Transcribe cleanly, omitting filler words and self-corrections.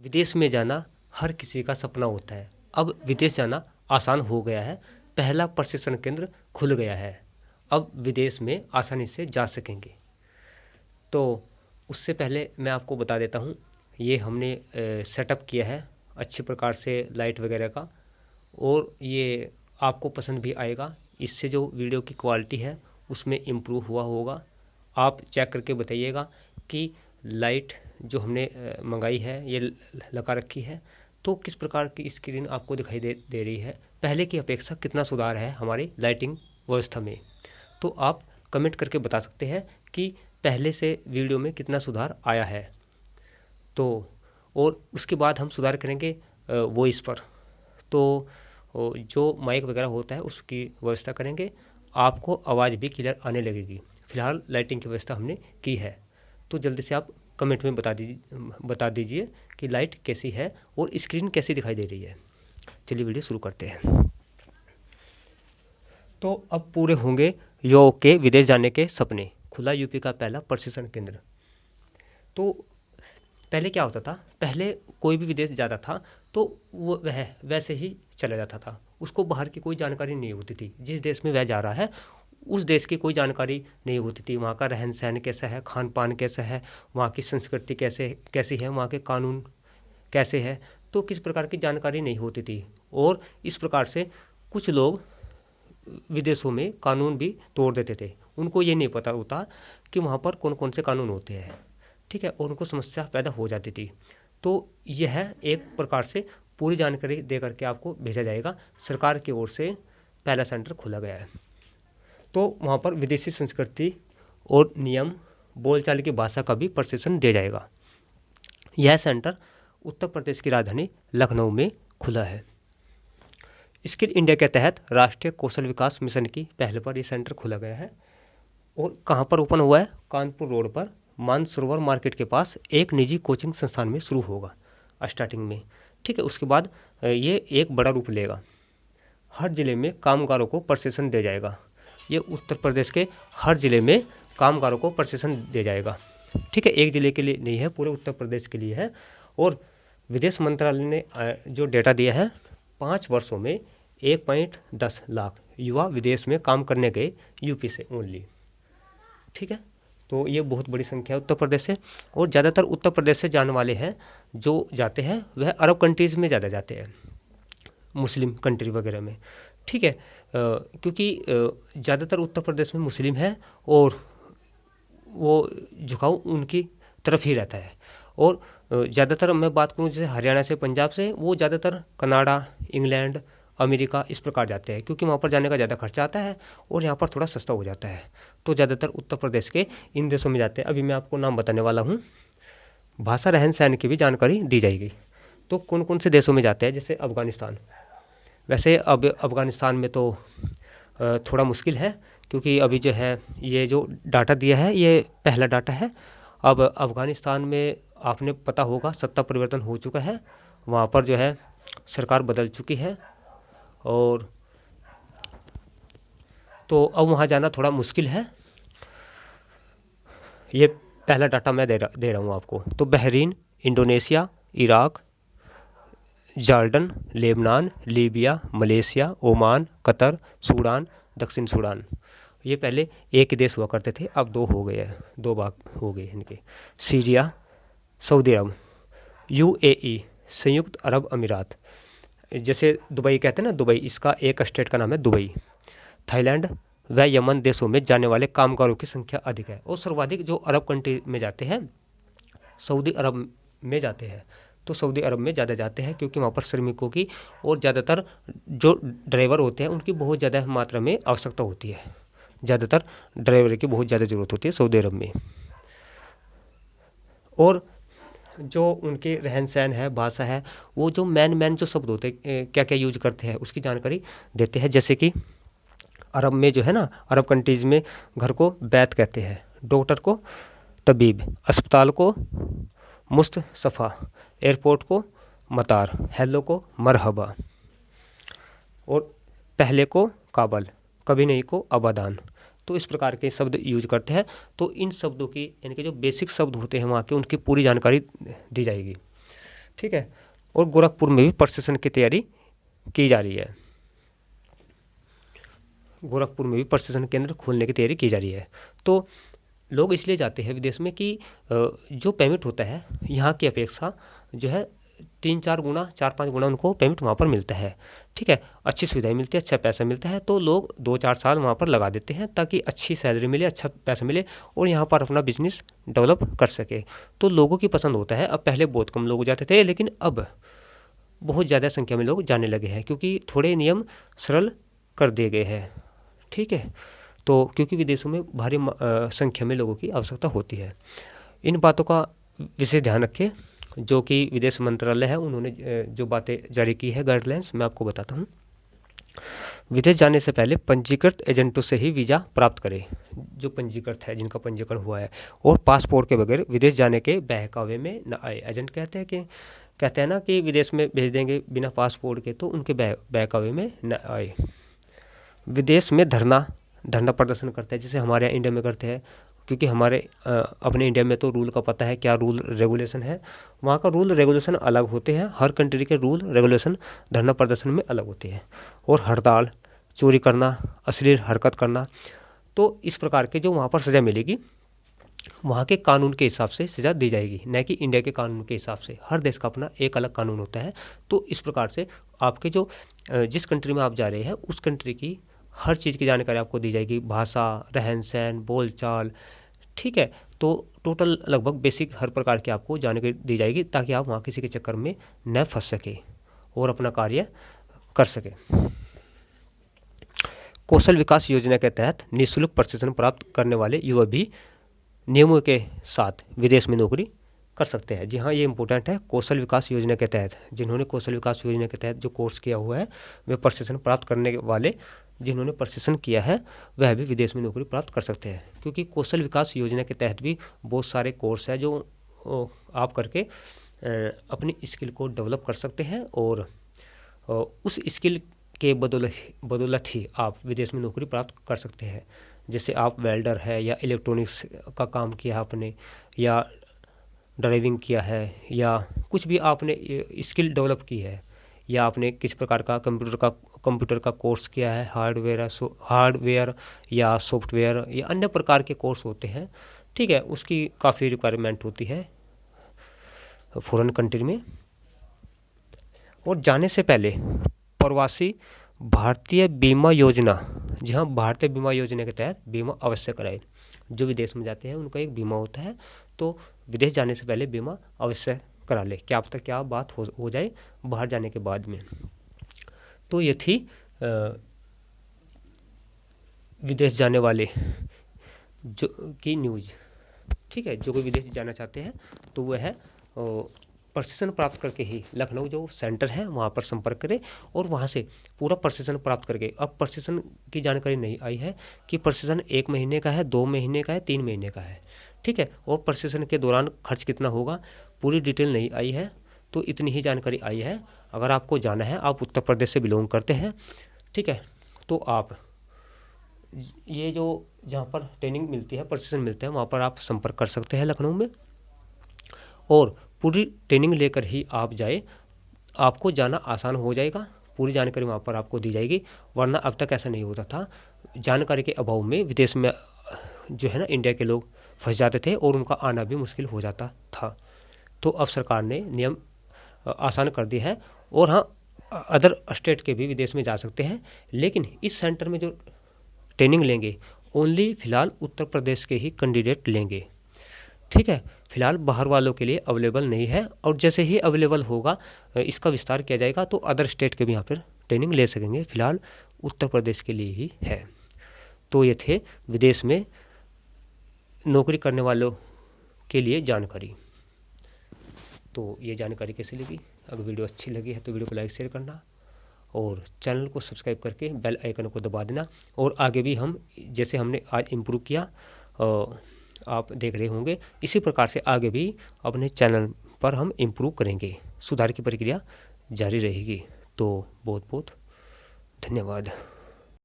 विदेश में जाना हर किसी का सपना होता है। अब विदेश जाना आसान हो गया है। पहला प्रशिक्षण केंद्र खुल गया है। अब विदेश में आसानी से जा सकेंगे। तो उससे पहले मैं आपको बता देता हूँ, ये हमने सेटअप किया है अच्छी प्रकार से लाइट वगैरह का, और ये आपको पसंद भी आएगा। इससे जो वीडियो की क्वालिटी है उसमें इम्प्रूव हुआ होगा। आप चेक करके बताइएगा कि लाइट जो हमने मंगाई है ये लगा रखी है तो किस प्रकार की स्क्रीन आपको दिखाई दे रही है, पहले की अपेक्षा कितना सुधार है हमारी लाइटिंग व्यवस्था में। तो आप कमेंट करके बता सकते हैं कि पहले से वीडियो में कितना सुधार आया है। तो और उसके बाद हम सुधार करेंगे वॉइस पर। तो जो माइक वगैरह होता है उसकी व्यवस्था करेंगे, आपको आवाज़ भी क्लियर आने लगेगी। फ़िलहाल लाइटिंग की व्यवस्था हमने की है। तो जल्दी से आप कमेंट में बता दीजिए कि लाइट कैसी है और स्क्रीन कैसी दिखाई दे रही है। चलिए वीडियो शुरू करते हैं। तो अब पूरे होंगे युवाओं के विदेश जाने के सपने। खुला यूपी का पहला प्रशिक्षण केंद्र। तो पहले क्या होता था, पहले कोई भी विदेश जाता था तो वो वह वैसे ही चला जाता था, उसको बाहर की कोई जानकारी नहीं होती थी। जिस देश में वह जा रहा है उस देश की कोई जानकारी नहीं होती थी। वहाँ का रहन सहन कैसा है, खान पान कैसा है, वहाँ की संस्कृति कैसी है, वहाँ के कानून कैसे है, तो किस प्रकार की जानकारी नहीं होती थी। और इस प्रकार से कुछ लोग विदेशों में कानून भी तोड़ देते थे। उनको ये नहीं पता होता कि वहाँ पर कौन कौन से कानून होते हैं, ठीक है, और उनको समस्या पैदा हो जाती थी। तो यह एक प्रकार से पूरी जानकारी दे करके आपको भेजा जाएगा। सरकार की ओर से पहला सेंटर खोला गया है। तो वहाँ पर विदेशी संस्कृति और नियम, बोलचाल की भाषा का भी प्रशिक्षण दिया जाएगा। यह सेंटर उत्तर प्रदेश की राजधानी लखनऊ में खुला है। स्किल इंडिया के तहत राष्ट्रीय कौशल विकास मिशन की पहल पर यह सेंटर खोला गया है। और कहाँ पर ओपन हुआ है? कानपुर रोड पर मानसरोवर मार्केट के पास एक निजी कोचिंग संस्थान में शुरू होगा स्टार्टिंग में, ठीक है। उसके बाद ये एक बड़ा रूप लेगा। हर जिले में कामगारों को प्रशिक्षण दिया जाएगा। ये उत्तर प्रदेश के हर जिले में कामगारों को प्रशिक्षण दिया जाएगा, ठीक है। एक जिले के लिए नहीं है, पूरे उत्तर प्रदेश के लिए है। और विदेश मंत्रालय ने जो डेटा दिया है, 5 वर्षों में 1.10 लाख युवा विदेश में काम करने गए यूपी से ओनली, ठीक है। तो ये बहुत बड़ी संख्या है उत्तर प्रदेश से। और ज़्यादातर उत्तर प्रदेश से जाने वाले हैं जो जाते हैं वह अरब कंट्रीज़ में ज़्यादा जाते हैं, मुस्लिम कंट्री वगैरह में, ठीक है। क्योंकि ज़्यादातर उत्तर प्रदेश में मुस्लिम है और वो झुकाव उनकी तरफ ही रहता है। और ज़्यादातर मैं बात करूँ जैसे हरियाणा से, पंजाब से, वो ज़्यादातर कनाडा, इंग्लैंड, अमेरिका इस प्रकार जाते हैं, क्योंकि वहाँ पर जाने का ज़्यादा खर्चा आता है और यहाँ पर थोड़ा सस्ता हो जाता है। तो ज़्यादातर उत्तर प्रदेश के इन देशों में जाते हैं। अभी मैं आपको नाम बताने वाला हूँ। भाषा, रहन सहन की भी जानकारी दी जाएगी। तो कौन कौन से देशों में जाते हैं? जैसे अफ़गानिस्तान। वैसे अब अफ़गानिस्तान में तो थोड़ा मुश्किल है, क्योंकि अभी जो है ये जो डाटा दिया है ये पहला डाटा है। अब अफ़गानिस्तान में आपने पता होगा सत्ता परिवर्तन हो चुका है, वहाँ पर जो है सरकार बदल चुकी है, और तो अब वहाँ जाना थोड़ा मुश्किल है। ये पहला डाटा मैं दे रहा हूँ आपको। तो Bahrain, Indonesia, Iraq, Jordan, Lebanon, Libya, Malaysia, Oman, Qatar, Sudan, दक्षिण सूडान। ये पहले एक ही देश हुआ करते थे, अब 2 हो गए हैं, 2 भाग हो गए इनके। सीरिया, सऊदी अरब, यूएई, संयुक्त अरब अमीरात, जैसे दुबई कहते हैं ना, दुबई, इसका एक स्टेट का नाम है दुबई। थाईलैंड व यमन देशों में जाने वाले कामगारों की संख्या अधिक है। और सर्वाधिक जो अरब कंट्री में जाते हैं, सऊदी अरब में जाते हैं। तो सऊदी अरब में ज़्यादा जाते हैं क्योंकि वहाँ पर श्रमिकों की और ज़्यादातर जो ड्राइवर होते हैं उनकी बहुत ज़्यादा मात्रा में आवश्यकता होती है। ज़्यादातर ड्राइवर की बहुत ज़्यादा ज़रूरत होती है सऊदी अरब में। और जो उनके रहन सहन है, भाषा है, वो जो मैन जो शब्द होते हैं क्या क्या यूज करते हैं उसकी जानकारी देते हैं। जैसे कि अरब में जो है ना, अरब कंट्रीज़ में घर को बैत कहते हैं, डॉक्टर को तबीब, अस्पताल को मुस्तफ़ा, एयरपोर्ट को मतार, हेलो को मरहबा, और पहले को काबल, कभी नहीं को अबादान। तो इस प्रकार के शब्द यूज करते हैं। तो इन शब्दों की, यानी कि जो बेसिक शब्द होते हैं वहाँ के, उनकी पूरी जानकारी दी जाएगी। ठीक है। और गोरखपुर में भी प्रशासन की तैयारी की जा रही है। गोरखपुर में भी प्रशासन केंद्र खोलने की तैयारी की जा रही है। तो लोग इसलिए जाते हैं विदेश में कि जो पेमेंट होता है यहाँ की अपेक्षा जो है 3-4 गुना 4-5 गुना उनको पेमेंट वहाँ पर मिलता है। ठीक है, अच्छी सुविधाएं मिलती है, अच्छा पैसा मिलता है, तो लोग 2-4 साल वहाँ पर लगा देते हैं ताकि अच्छी सैलरी मिले, अच्छा पैसा मिले और यहाँ पर अपना बिजनेस डेवलप कर सके। तो लोगों की पसंद होता है। अब पहले बहुत कम लोग जाते थे, लेकिन अब बहुत ज़्यादा संख्या में लोग जाने लगे हैं क्योंकि थोड़े नियम सरल कर दिए गए हैं। ठीक है, तो क्योंकि विदेशों में भारी संख्या में लोगों की आवश्यकता होती है। इन बातों का विशेष ध्यान रखें। जो कि विदेश मंत्रालय है उन्होंने जो बातें जारी की है गाइडलाइंस, मैं आपको बताता हूँ। विदेश जाने से पहले पंजीकृत एजेंटों से ही वीज़ा प्राप्त करें, जो पंजीकृत है, जिनका पंजीकरण हुआ है, और पासपोर्ट के बगैर विदेश जाने के बहकावे में न आए। एजेंट कहते हैं ना कि विदेश में भेज देंगे बिना पासपोर्ट के, तो उनके बहकावे में न आए। विदेश में धरना प्रदर्शन करते हैं जैसे हमारे यहाँ इंडिया में करते हैं, क्योंकि हमारे अपने इंडिया में तो रूल का पता है क्या रूल रेगुलेशन है। वहाँ का रूल रेगुलेशन अलग होते हैं, हर कंट्री के रूल रेगुलेशन धरना प्रदर्शन में अलग होते हैं। और हड़ताल, चोरी करना, अश्लील हरकत करना, तो इस प्रकार के जो वहाँ पर सज़ा मिलेगी वहाँ के कानून के हिसाब से सज़ा दी जाएगी, न कि इंडिया के कानून के हिसाब से। हर देश का अपना एक अलग कानून होता है। तो इस प्रकार से आपके जो जिस कंट्री में आप जा रहे हैं उस कंट्री की हर चीज़ की जानकारी आपको दी जाएगी, भाषा, रहन सहन, बोल चाल। ठीक है, तो टोटल लगभग बेसिक हर प्रकार की आपको जानकारी दी जाएगी ताकि आप वहाँ किसी के चक्कर में न फंस सके और अपना कार्य कर सके। कौशल विकास योजना के तहत निःशुल्क प्रशिक्षण प्राप्त करने वाले युवा भी नियमों के साथ विदेश में नौकरी कर सकते हैं। जी हाँ, ये इंपॉर्टेंट है। कौशल विकास योजना के तहत जिन्होंने कौशल विकास योजना के तहत जो कोर्स किया हुआ है, वे प्रशिक्षण प्राप्त करने वाले जिन्होंने प्रशिक्षण किया है वह भी विदेश में नौकरी प्राप्त कर सकते हैं। क्योंकि कौशल विकास योजना के तहत भी बहुत सारे कोर्स है जो आप करके अपनी स्किल को डेवलप कर सकते हैं और उस स्किल के बदौलत ही आप विदेश में नौकरी प्राप्त कर सकते हैं। जैसे आप वेल्डर है या इलेक्ट्रॉनिक्स का काम किया आपने, या ड्राइविंग किया है, या कुछ भी आपने स्किल डेवलप की है, या आपने किस प्रकार का कंप्यूटर का कोर्स किया है, हार्डवेयर या सॉफ्टवेयर या अन्य प्रकार के कोर्स होते हैं। ठीक है, उसकी काफ़ी रिक्वायरमेंट होती है फॉरेन कंट्री में। और जाने से पहले प्रवासी भारतीय बीमा योजना, जी हाँ, भारतीय बीमा योजना के तहत बीमा अवश्य कराएं। जो विदेश में जाते हैं उनका एक बीमा होता है, तो विदेश जाने से पहले बीमा अवश्य करा ले, क्या पता क्या बात हो जाए बाहर जाने के बाद में। तो ये थी विदेश जाने वाले जो की न्यूज़। ठीक है, जो कोई विदेश जाना चाहते हैं तो वह है प्रशिक्षण प्राप्त करके ही लखनऊ जो सेंटर है वहाँ पर संपर्क करें और वहाँ से पूरा प्रशिक्षण प्राप्त करके। अब प्रशिक्षण की जानकारी नहीं आई है कि प्रशिक्षण 1 महीने का है, 2 महीने का है, 3 महीने का है। ठीक है, और प्रशिक्षण के दौरान खर्च कितना होगा पूरी डिटेल नहीं आई है, तो इतनी ही जानकारी आई है। अगर आपको जाना है, आप उत्तर प्रदेश से बिलोंग करते हैं, ठीक है, तो आप ये जो जहाँ पर ट्रेनिंग मिलती है, प्रशिक्षण मिलता है, वहाँ पर आप संपर्क कर सकते हैं लखनऊ में, और पूरी ट्रेनिंग लेकर ही आप जाए, आपको जाना आसान हो जाएगा। पूरी जानकारी वहाँ पर आपको दी जाएगी, वरना अब तक ऐसा नहीं होता था। जानकारी के अभाव में विदेश में जो है ना इंडिया के लोग फंस जाते थे और उनका आना भी मुश्किल हो जाता था। तो अब सरकार ने नियम आसान कर दिया है, और हाँ, अदर स्टेट के भी विदेश में जा सकते हैं, लेकिन इस सेंटर में जो ट्रेनिंग लेंगे ओनली फ़िलहाल उत्तर प्रदेश के ही कैंडिडेट लेंगे। ठीक है, फिलहाल बाहर वालों के लिए अवेलेबल नहीं है, और जैसे ही अवेलेबल होगा इसका विस्तार किया जाएगा तो अदर स्टेट के भी यहाँ पर ट्रेनिंग ले सकेंगे। फिलहाल उत्तर प्रदेश के लिए ही है। तो ये थे विदेश में नौकरी करने वालों के लिए जानकारी। तो ये जानकारी कैसी लगी? अगर वीडियो अच्छी लगी है तो वीडियो को लाइक शेयर करना और चैनल को सब्सक्राइब करके बेल आइकन को दबा देना। और आगे भी हम जैसे हमने आज इम्प्रूव किया आप देख रहे होंगे, इसी प्रकार से आगे भी अपने चैनल पर हम इम्प्रूव करेंगे, सुधार की प्रक्रिया जारी रहेगी। तो बहुत बहुत धन्यवाद।